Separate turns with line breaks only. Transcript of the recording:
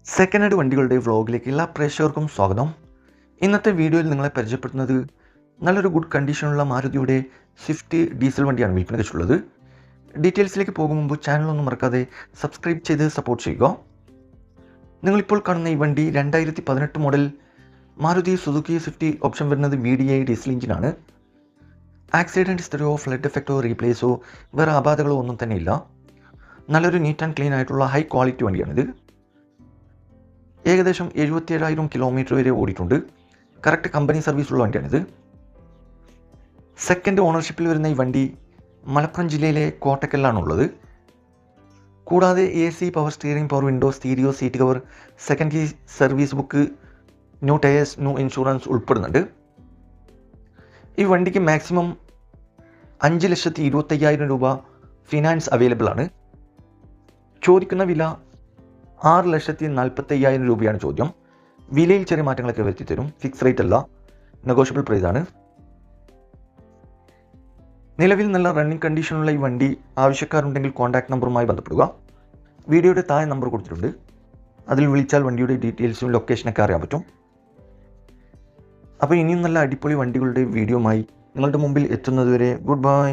Second hand വണ്ടികളുടെ വ്ളോഗിലേക്ക് എല്ലാ പ്രേക്ഷകർക്കും സ്വാഗതം. ഇന്നത്തെ വീഡിയോയിൽ നിങ്ങളെ പരിചയപ്പെടുത്തുന്നത് നല്ലൊരു ഗുഡ് കണ്ടീഷനുള്ള മാരുതിയുടെ സ്വിഫ്റ്റ് ഡീസൽ വണ്ടിയാണ് വിൽപ്പനയ്ക്ക് വെച്ചുള്ളത്. ഡീറ്റെയിൽസിലേക്ക് പോകും മുമ്പ് ചാനലൊന്നും മറക്കാതെ സബ്സ്ക്രൈബ് ചെയ്ത് സപ്പോർട്ട് ചെയ്യുക. നിങ്ങളിപ്പോൾ കാണുന്ന ഈ വണ്ടി 2018 model Maruti Suzuki Swift option വരുന്നത് VDI ഡീസൽ എഞ്ചിനാണ്. ആക്സിഡൻറ്റ് ഹിസ്റ്ററിയോ ഫ്ലഡ് എഫക്റ്റോ റീപ്ലേസോ വേറെ അപാധകളോ ഒന്നും തന്നെ ഇല്ല. നല്ലൊരു നീറ്റ് ആൻഡ് ക്ലീൻ ആയിട്ടുള്ള ഹൈ ക്വാളിറ്റി വണ്ടിയാണിത്. ഏകദേശം 77,000 കിലോമീറ്റർ വരെ ഓടിയിട്ടുണ്ട്. കറക്റ്റ് കമ്പനി സർവീസുള്ള വണ്ടിയാണിത്. സെക്കൻഡ് ഓണർഷിപ്പിൽ വരുന്ന ഈ വണ്ടി മലപ്പുറം ജില്ലയിലെ കോട്ടക്കലിലാണുള്ളത്. കൂടാതെ AC, power steering, power window, stereo, seat cover, second key, service book, new tyres, new insurance ഉൾപ്പെടുന്നുണ്ട്. ഈ വണ്ടിക്ക് മാക്സിമം 5,25,000 രൂപ ഫിനാൻസ് അവൈലബിൾ ആണ്. ചോദിക്കുന്ന വില 6,45,000 രൂപയാണ് ചോദ്യം. വിലയിൽ ചെറിയ മാറ്റങ്ങളൊക്കെ വരുത്തി തരും. ഫിക്സ് റേറ്റ് അല്ല, നെഗോഷ്യബിൾ പ്രൈസ് ആണ്. നിലവിൽ നല്ല റണ്ണിങ് കണ്ടീഷനുള്ള ഈ വണ്ടി ആവശ്യക്കാരുണ്ടെങ്കിൽ കോൺടാക്ട് നമ്പറുമായി ബന്ധപ്പെടുക. വീഡിയോയുടെ താഴെ നമ്പർ കൊടുത്തിട്ടുണ്ട്. അതിൽ വിളിച്ചാൽ വണ്ടിയുടെ ഡീറ്റെയിൽസും ലൊക്കേഷനൊക്കെ അറിയാൻ പറ്റും. അപ്പോൾ ഇനിയും നല്ല അടിപൊളി വണ്ടികളുടെ വീഡിയോയുമായി നിങ്ങളുടെ മുമ്പിൽ എത്തുന്നതുവരെ ഗുഡ് ബൈ.